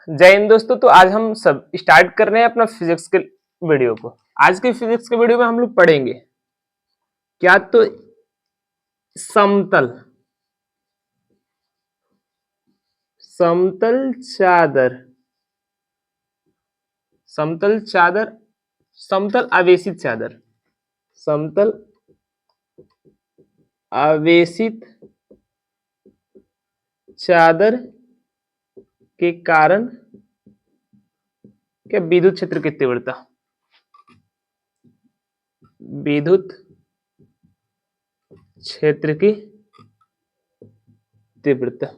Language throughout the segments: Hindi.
जय हिंद दोस्तों। तो आज हम सब स्टार्ट कर रहे हैं अपना फिजिक्स के वीडियो को। आज के फिजिक्स के वीडियो में हम लोग पढ़ेंगे क्या तो समतल समतल चादर समतल चादर समतल आवेशित चादर समतल आवेशित चादर के कारण क्या विद्युत क्षेत्र की तीव्रता विद्युत क्षेत्र की तीव्रता।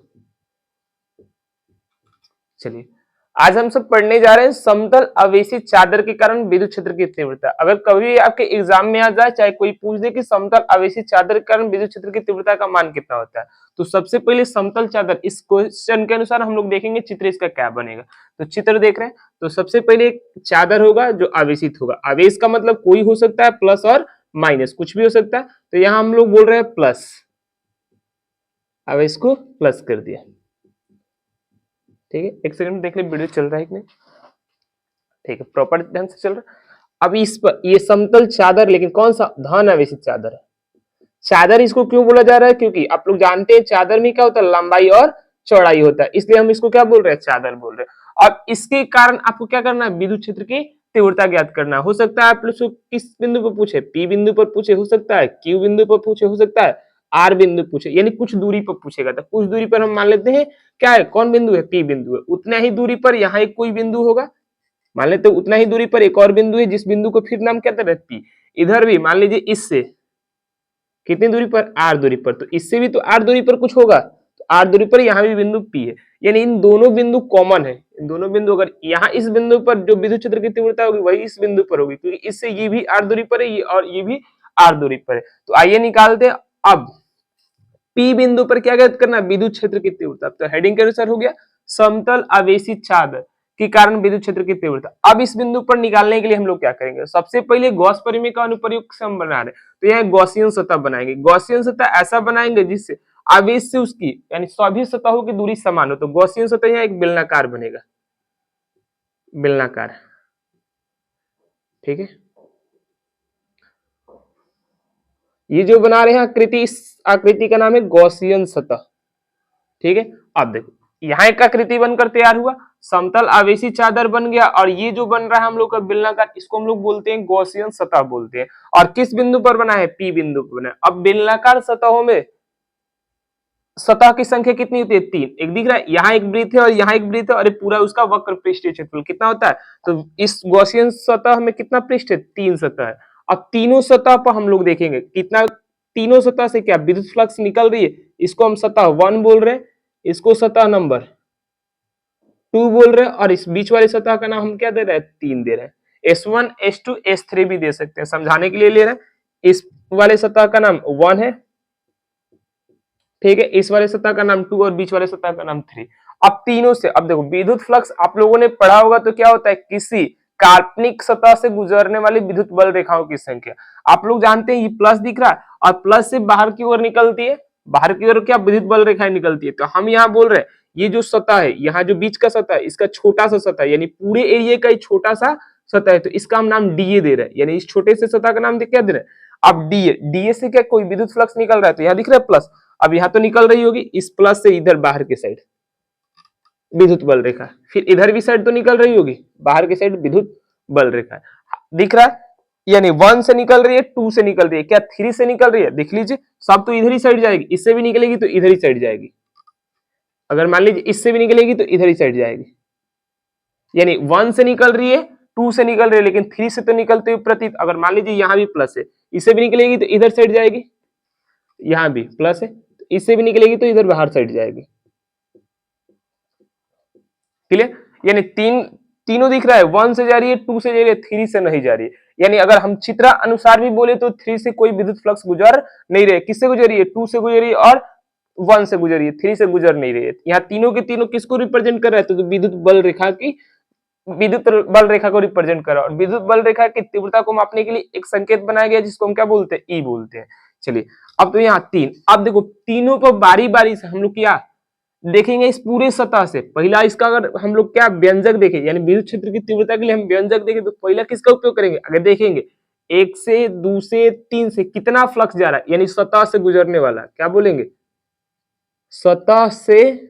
चलिए आज हम सब पढ़ने जा रहे हैं समतल आवेशित चादर के कारण विद्युत क्षेत्र की तीव्रता। अगर कभी आपके एग्जाम में आ जाए, चाहे कोई पूछ दे कि समतल आवेशित चादर के कारण विद्युत क्षेत्र की तीव्रता का मान कितना होता है, तो सबसे पहले समतल चादर, इस क्वेश्चन के अनुसार हम लोग देखेंगे चित्र इसका क्या बनेगा। तो चित्र देख रहे हैं, तो सबसे पहले एक चादर होगा जो आवेशित होगा। आवेश का मतलब कोई हो सकता है, प्लस और माइनस कुछ भी हो सकता है। तो यहाँ हम लोग बोल रहे हैं प्लस, आवेश को प्लस कर दिया। ठीक है, एक सेकंड में देख ले वीडियो चल रहा है कि नहीं। ठीक है, प्रॉपर ढंग से चल रहा है। अब इस पर ये समतल चादर, लेकिन कौन सा, धन आवेशित चादर है। चादर इसको क्यों बोला जा रहा है, क्योंकि आप लोग जानते हैं चादर में क्या होता है, लंबाई और चौड़ाई होता है, इसलिए हम इसको क्या बोल रहे हैं, चादर बोल रहे हैं। अब इसके कारण आपको क्या करना है, विद्युत क्षेत्र की तीव्रता ज्ञात करना है। हो सकता है आप लोग किस बिंदु पर पूछे, पी बिंदु पर पूछे, हो सकता है क्यू बिंदु पर पूछे, हो सकता है आर बिंदु पूछे, यानी कुछ दूरी पर पूछेगा। तो कुछ दूरी पर हम मान लेते हैं क्या है, कौन बिंदु है, पी बिंदु है। उतना ही दूरी पर यहाँ एक कोई बिंदु होगा, मान लेते उतना ही दूरी पर एक और बिंदु है, जिस बिंदु को फिर नाम क्या है, पी। इधर भी मान लीजिए इससे कितनी दूरी पर, आर दूरी पर, तो इससे भी तो आर दूरी पर कुछ होगा, तो आर दूरी पर यहाँ भी बिंदु पी है, यानी इन दोनों बिंदु कॉमन है। इन दोनों बिंदु, अगर यहाँ इस बिंदु पर जो विद्युत क्षेत्र की तीव्रता होगी वही इस बिंदु पर होगी, क्योंकि इससे ये भी आर दूरी पर है, ये और ये भी आर दूरी पर है। तो आइए निकालते हैं। अब पी बिंदु पर क्या ज्ञात करना, विद्युत क्षेत्र की तीव्रता। तो हेडिंग के अनुसार हो गया समतल आवेशित चादर के कारण विद्युत क्षेत्र की तीव्रता। अब इस बिंदु पर निकालने के लिए हम लोग क्या करेंगे, सबसे पहले गॉस परिमेय का अनुप्रयोग से हम बना रहे हैं, तो यहाँ गॉसियन सतह बनाएंगे। गॉसियन सतह ऐसा बनाएंगे जिससे आवेश से उसकी यानी सभी सतहों की दूरी समान हो। तो गॉसियन सतह यहाँ एक बेलनाकार बनेगा, बेलनाकार। ठीक है, ये जो बना रहे हैं आकृति, इस आकृति का नाम है गॉसियन सतह। ठीक है, अब देखो यहाँ एक आकृति बनकर तैयार हुआ, समतल आवेशित चादर बन गया, और ये जो बन रहा है हम लोग का बेलनाकार, इसको हम लोग बोलते हैं गॉसियन सतह बोलते हैं। और किस बिंदु पर बना है, पी बिंदु पर बना है। अब बेलनाकार सतहों में सतह की संख्या कितनी होती है, तीन। एक दिख रहा है, यहाँ एक वृत्त है और यहाँ एक वृत्त है, और पूरा उसका वक्र पृष्ठीय क्षेत्रफल कितना होता है। तो इस गॉसियन सतह में कितना पृष्ठ है, तीन सतह है। अब तीनों सतह पर हम लोग देखेंगे कितना, तीनों सतह से क्या विद्युत फ्लक्स निकल रही है, इसको हम सतह 1 बोल रहे हैं, इसको सतह नंबर 2 बोल रहे हैं, और इस बीच वाली सतह का नाम हम क्या दे रहे हैं, 3 दे रहे हैं। S1 S2 S3 भी दे सकते हैं, समझाने के लिए ले रहे हैं। इस वाले सतह का नाम 1 है, ठीक है, इस वाले सतह का नाम 2 और बीच वाले सतह का नाम 3। अब तीनों से, अब देखो विद्युत फ्लक्स आप लोगों ने पढ़ा होगा, तो क्या होता है, किसी काल्पनिक सतह से गुजरने वाली विद्युत बल रेखाओं की संख्या। आप लोग जानते हैं ये प्लस दिख रहा है, और प्लस से बाहर की ओर निकलती है, बाहर की ओर क्या विद्युत बल रेखाएं निकलती है। तो हम यहाँ बोल रहे हैं ये जो सतह है, यहाँ जो बीच का सतह है, इसका छोटा सा सतह, यानी पूरे एरिया का छोटा सा सतह है, तो इसका हम नाम डीए दे रहे हैं, यानी इस छोटे से सतह का नाम क्या दे रहे हैं। अब डीए, डीए से क्या कोई विद्युत फ्लक्स निकल रहा है, तो यहाँ दिख रहा है प्लस। अब यहाँ तो निकल रही होगी इस प्लस से इधर बाहर की साइड विद्युत बल रेखा, फिर इधर भी साइड तो निकल रही होगी बाहर की साइड विद्युत बल रेखा दिख रहा है, यानी 1 से निकल रही है, 2 से निकल रही है, क्या 3 से निकल रही है, देख लीजिए सब तो इधर ही साइड जाएगी, इससे भी निकलेगी तो इधर ही साइड जाएगी। अगर मान लीजिए इससे भी निकलेगी तो इधर ही साइड जाएगी, यानी 1 से निकल रही है, 2 से निकल रही है, लेकिन 3 से तो निकलते हुए प्रतीत। अगर मान लीजिए यहाँ भी प्लस है, इससे भी निकलेगी तो इधर साइड जाएगी, यहाँ भी प्लस है, इससे भी निकलेगी तो इधर बाहर साइड जाएगी। क्लियर, यानी तीनों दिख रहा है, 1 से जा रही है, 2 से जा रही है, 3 से नहीं जा रही है। यानी अगर हम चित्र अनुसार भी बोले तो 3 से कोई विद्युत फ्लक्स गुजर नहीं रही है। किससे गुजर रही है, 2 से गुजर रही है और 1 से गुजर रही है, 3 से गुजर नहीं रही है। यहाँ तीनों के तीनों किसको रिप्रेजेंट कर रहे हैं, तो विद्युत बल रेखा की, विद्युत बल रेखा को रिप्रेजेंट कर रहा है। और विद्युत बल रेखा की तीव्रता को मापने के लिए एक संकेत बनाया गया जिसको हम क्या बोलते हैं, ई बोलते हैं। चलिए अब तो यहाँ 3, अब देखो तीनों पर बारी बारी से हम लोग क्या देखेंगे इस पूरे सतह से, पहला इसका अगर हम लोग क्या व्यंजक देखें यानी विद्युत क्षेत्र की तीव्रता के लिए हम व्यंजक देखें तो पहला किसका उपयोग करेंगे, अगर देखेंगे एक से, दो से, तीन से कितना फ्लक्स जा रहा है यानी सतह से गुजरने वाला, क्या बोलेंगे, सतह से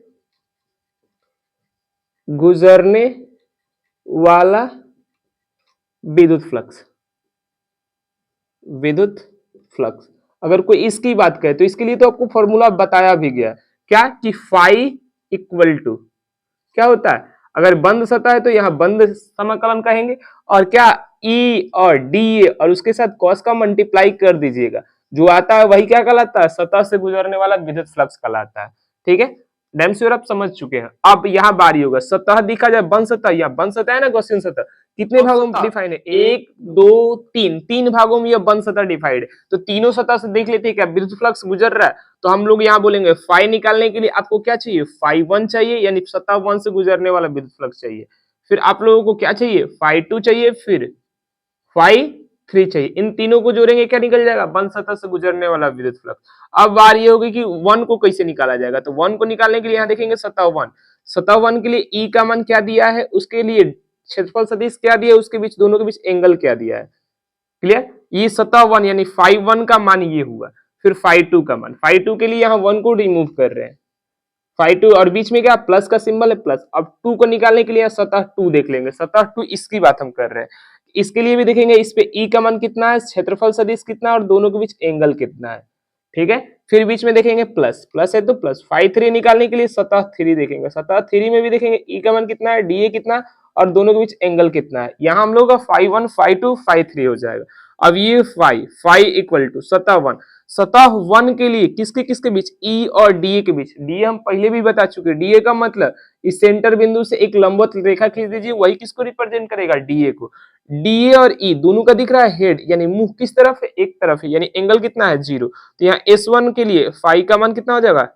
गुजरने वाला विद्युत फ्लक्स, विद्युत फ्लक्स। अगर कोई इसकी बात करे तो इसके लिए तो आपको फॉर्मूला बताया भी गया, क्या कि फाई इक्वल टू क्या होता है, अगर बंद सतह है तो यहाँ बंद समाकलन कहेंगे, और क्या ई और डी और उसके साथ कॉस का मल्टीप्लाई कर दीजिएगा, जो आता है वही क्या कहलाता है, सतह से गुजरने वाला विद्युत फ्लक्स कहलाता है। ठीक है, डैम श्योर आप समझ चुके हैं। अब यहाँ बारी होगा, सतह दिखा जाए बंद सतह, या बंद सतह है ना गॉसियन सतह, कितने भागों में डिफाइंड है, एक दो तीन, तीन भागों में यह बंद सतह डिफाइंड है, तो तीनों सतह से देख लेते हैं क्या विद्युत फ्लक्स गुजर रहा है, तो हम लोग यहाँ बोलेंगे फाई निकालने के लिए आपको क्या चाहिए, फाई वन चाहिए यानी सतह वन से गुजरने वाला विद्युत फ्लक्स चाहिए, फिर आप लोगों को क्या चाहिए, फाई टू चाहिए, फिर फाई थ्री चाहिए, इन तीनों को जोड़ेंगे क्या निकल जाएगा, बंद सतह से गुजरने वाला विद्युत फ्लक्स। अब बात ये होगी कि वन को कैसे निकाला जाएगा, तो वन को निकालने के लिए यहाँ देखेंगे सतह वन, सतह वन के लिए ई का मान क्या दिया है, उसके लिए क्षेत्रफल सदिश क्या दिया है, उसके बीच दोनों के बीच एंगल क्या दिया है, क्लियर, ये सतह वन यानी फाई वन का मान ये हुआ, फिर फाई टू का मान, फाई टू के लिए यहाँ वन को रिमूव कर रहे हैं, फाई टू और बीच में क्या प्लस का सिंबल है प्लस, अब टू को निकालने के लिए सतह टू देख लेंगे, सतह टू इसकी बात हम कर रहे हैं, इसके लिए भी देखेंगे इस पे ई का मान कितना है, क्षेत्रफल सदिश कितना है और दोनों के बीच एंगल कितना है, ठीक है, फिर बीच में देखेंगे प्लस, प्लस है तो प्लस, फाई थ्री निकालने के लिए सतह थ्री देखेंगे, सतह थ्री में भी देखेंगे ई का मान कितना है, डी ए कितना और दोनों के बीच एंगल कितना है, यहाँ हम लोग का phi one phi two phi three हो जाएगा। अब ये फाई फाई इक्वल टू सतह वन, सतह वन के लिए किसके किसके बीच, ई और डीए के बीच, डीए हम पहले भी बता चुके, डीए का मतलब इस सेंटर बिंदु से एक लंबवत रेखा खींच दीजिए, वही किसको रिप्रेजेंट करेगा, डीए को, डीए और ई दोनों का दिख रहा है हेड यानी मुंह किस तरफ है, एक तरफ है, यानी एंगल कितना है, जीरो, तो यहाँ S1 के लिए फाई का मान कितना हो जाएगा,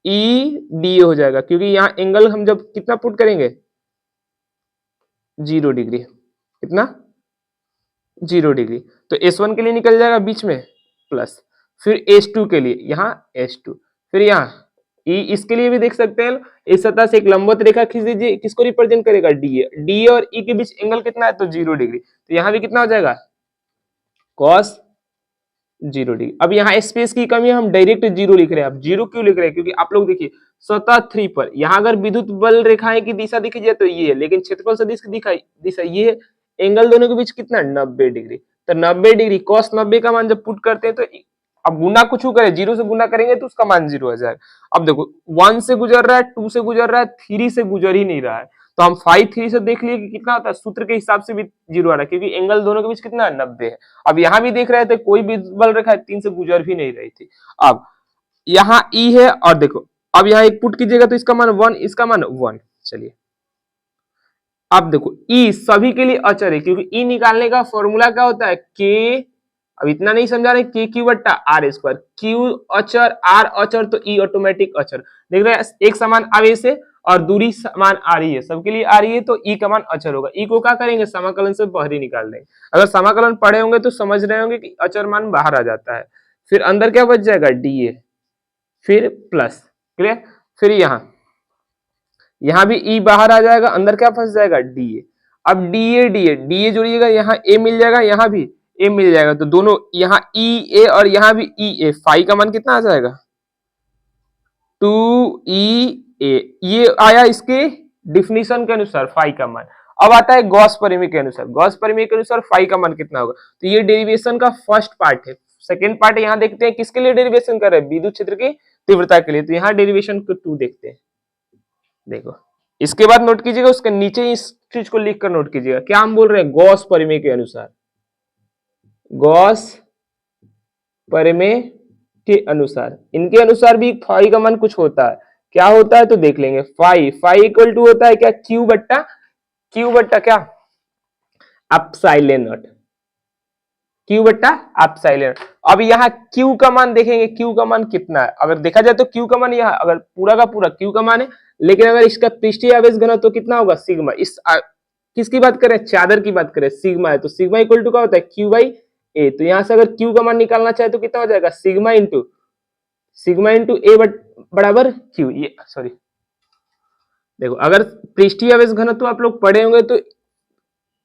ई डी हो जाएगा, क्योंकि यहाँ एंगल हम जब कितना पुट करेंगे, 0 डिग्री, कितना 0 डिग्री, तो S1 के लिए निकल जाएगा बीच में प्लस, फिर S2 के लिए यहाँ S2, फिर यहाँ ई, इसके लिए भी देख सकते हैं इस सतह से एक लंबवत रेखा खींच दीजिए, किसको रिप्रेजेंट करेगा, डी, डी और ई के बीच एंगल कितना है, तो 0 डिग्री, तो यहाँ भी कितना हो जाएगा कॉस 0 डिग्री। अब यहाँ स्पेस की कमी है, हम डायरेक्ट जीरो लिख रहे हैं, अब जीरो क्यों लिख रहे हैं, क्योंकि आप लोग देखिए सतह थ्री पर यहाँ अगर विद्युत बल रेखाएं की दिशा दिखी जाए तो ये है, लेकिन क्षेत्रफल सदिश की दिशा ये है, एंगल दोनों के बीच कितना 90 डिग्री, तो 90 डिग्री कॉस 90 का मान जब पुट करते हैं तो अब गुना कुछ करे, जीरो से गुना करेंगे तो उसका मान जीरो हो जाएगा। अब देखो वन से गुजर रहा है, टू से गुजर रहा है, थ्री से गुजर ही नहीं रहा है, तो हम फाइव थ्री से देख लिए कि कितना होता है, सूत्र के हिसाब से भी जीरो आ रहा है, क्योंकि एंगल दोनों के बीच कितना है 90 है। अब यहाँ भी देख रहे थे कोई भी बल रेखा तीन से गुजर भी नहीं रही थी। अब यहाँ ई है और देखो अब यहाँ एक पुट कीजिएगा तो इसका मान वन, इसका मान वन। चलिए अब देखो ई सभी के लिए अचर है, क्योंकि ई निकालने का फॉर्मूला क्या होता है, के, अब इतना नहीं समझा रहे, के क्यू बट्टा आर स्क्वायर, क्यू अचर आर अचर तो ई ऑटोमेटिक अचर, देख रहे हैं एक समान आवेश है और दूरी समान आ रही है, सबके लिए आ रही है, तो ई का मान अचर होगा। ई को क्या करेंगे, समाकलन से बाहर ही निकाल देंगे, अगर समाकलन पढ़े होंगे तो समझ रहे होंगे कि अचर मान बाहर आ जाता है, फिर अंदर क्या बच जाएगा डी ए, फिर प्लस, क्लियर, फिर यहाँ भी ई बाहर आ जाएगा, अंदर क्या फंस जाएगा डी ए, अब D A D A D A जोड़िएगा, यहाँ ए मिल जाएगा, यहाँ भी ए मिल जाएगा, तो दोनों यहाँ ई ए और यहाँ भी ई ए, फाई का मान कितना आ जाएगा 2E ए, ये आया इसके डिफिनीशन के अनुसार फाई का मान। अब आता है गॉस परिमेय के अनुसार, गॉस परिमेय के अनुसार फाई का मान कितना होगा, तो ये डेरिवेशन का फर्स्ट पार्ट है। सेकेंड पार्ट यहाँ देखते हैं किसके लिए डेरिवेशन कर रहे हैं, विद्युत क्षेत्र की तीव्रता के लिए, तो यहाँ डेरिवेशन को 2 देखते हैं। देखो इसके बाद नोट कीजिएगा, उसके नीचे इस चीज को लिख कर नोट कीजिएगा, क्या हम बोल रहे हैं, गॉस परिमेय के अनुसार, गॉस परिमेय के अनुसार, इनके अनुसार भी फाई का मान कुछ होता है, क्या होता है तो देख लेंगे, फाई फाई इक्वल टू होता है क्या, क्यू बट्टा क्या अपसाइलेन नॉट, क्यू बट्टा अपसाइलेन। अब यहाँ क्यू का मान देखेंगे, क्यू का मान कितना है, अगर देखा जाए तो क्यू का मान यहाँ अगर पूरा का पूरा क्यू का मान है, लेकिन अगर इसका पृष्ठीय आवेश घनत्व तो कितना होगा सिग्मा, इस किसकी बात करें, चादर की बात करें, सिग्मा है, तो सिग्मा इक्वल टू क्या होता है क्यू बाई ए, तो यहां से अगर क्यू का मान निकालना चाहे तो कितना हो जाएगा सिग्मा इंटू ए बराबर क्यू, ये सॉरी देखो अगर पृष्ठीय आवेश घनत्व आप लोग पढ़े होंगे तो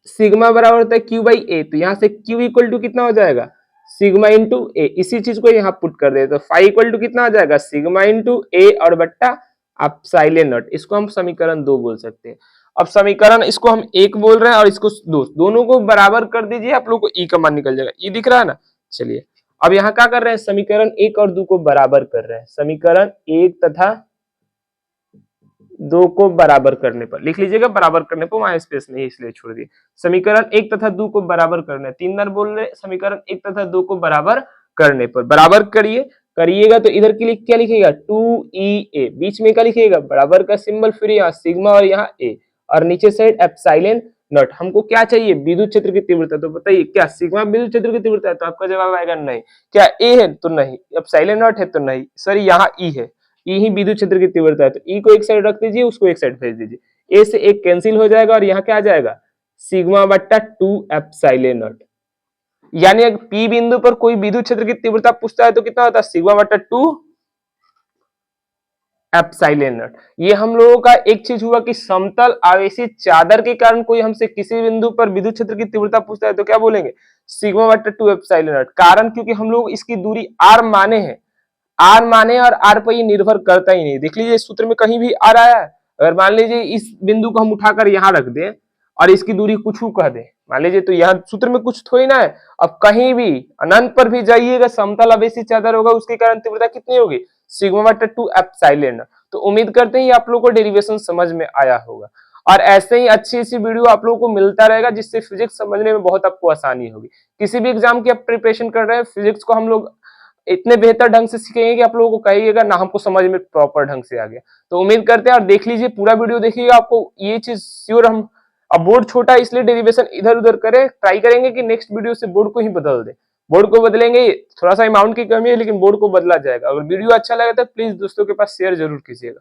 सिग्मा बराबर होता है क्यू बाई ए, तो यहाँ से क्यू इक्वल टू कितना हो जाएगा सिग्मा इंटू ए, इसी चीज को यहाँ पुट कर दे तो फाइव इक्वल टू कितना आ जाएगा सिग्मा इंटू ए और बट्टा एप्सिलॉन नॉट, इसको हम समीकरण 2 बोल सकते हैं। अब समीकरण इसको हम 1 बोल रहे हैं और इसको 2, दोनों को बराबर कर दीजिए, आप लोग को ई का मान निकल जाएगा, ई दिख रहा है ना। चलिए अब यहाँ क्या कर रहे हैं, समीकरण 1 और 2 को बराबर कर रहे हैं, समीकरण 1 तथा 2 को बराबर करने पर लिख लीजिएगा, बराबर करने पर वहां स्पेस नहीं इसलिए छोड़ दिए। समीकरण 1 तथा 2 को बराबर करने, 3 बार बोल रहे समीकरण 1 तथा 2 को बराबर करने पर, बराबर करिएगा तो इधर के लिए क्या लिखिएगा 2EA, बीच में क्या लिखिएगा बराबर का सिंबल, फिर यहाँ सिग्मा और यहाँ ए, और नीचे साइड एप्सिलॉन नॉट। हमको क्या चाहिए विद्युत क्षेत्र की तीव्रता, तो बताइए क्या सिग्मा विद्युत क्षेत्र की तीव्रता है, तो आपका जवाब आएगा नहीं। क्या ए है तो नहीं, एप्सिलॉन नॉट है तो नहीं, सर यहाँ ई है, ई ही विद्युत क्षेत्र की तीव्रता है, तो ई को एक साइड रख दीजिए, उसको एक साइड भेज दीजिए, ए से एक कैंसिल हो जाएगा और यहाँ क्या आ जाएगा सिग्मा बट्टा 2 एप्सिलॉन नॉट। यानी अगर पी बिंदु पर कोई विद्युत क्षेत्र की तीव्रता पूछता है तो कितना होता है सिग्मा बट्टा 2 एप्सिलॉन नॉट। ये हम लोगों का एक चीज हुआ कि समतल आवेशी चादर के कारण कोई हमसे किसी बिंदु पर विद्युत क्षेत्र की तीव्रता पूछता है तो क्या बोलेंगे सिग्मा बट्टा 2 एप्सिलॉन नॉट, कारण क्योंकि हम लोग इसकी दूरी आर माने हैं, आर माने और आर पर ये निर्भर करता ही नहीं। देख लीजिए सूत्र में कहीं भी आर आया है, अगर मान लीजिए इस बिंदु को हम उठाकर यहाँ रख दें और इसकी दूरी कुछ कह दें मान लीजिए, तो यहाँ सूत्र में कुछ थोड़ी ना है। अब कहीं भी अनंत पर भी जाइएगा समतल आवेशी चादर होगा, उसके कारण तीव्रता कितनी होगी सिग्मा बटा 2 एप्सिलॉन। तो उम्मीद करते हैं आप लोगों को डेरिवेशन समझ में आया होगा, और ऐसे ही अच्छी वीडियो आप लोगों को मिलता रहेगा जिससे फिजिक्स समझने में बहुत आपको आसानी होगी। किसी भी एग्जाम की आप प्रिपरेशन कर रहे हैं, फिजिक्स को हम लोग इतने बेहतर ढंग से सीखेंगे कि आप लोगों को कहिएगा ना हमको समझ में प्रॉपर ढंग से आ गया। तो उम्मीद करते हैं, और देख लीजिए पूरा वीडियो देखिएगा, आपको ये चीज श्योर हम, अब बोर्ड छोटा है इसलिए डेरिवेशन इधर उधर करें, ट्राई करेंगे कि नेक्स्ट वीडियो से बोर्ड को ही बदल दे। बोर्ड को बदलेंगे, थोड़ा सा अमाउंट की कमी है लेकिन बोर्ड को बदला जाएगा। अगर वीडियो अच्छा लगे तो प्लीज दोस्तों के पास शेयर जरूर कीजिएगा।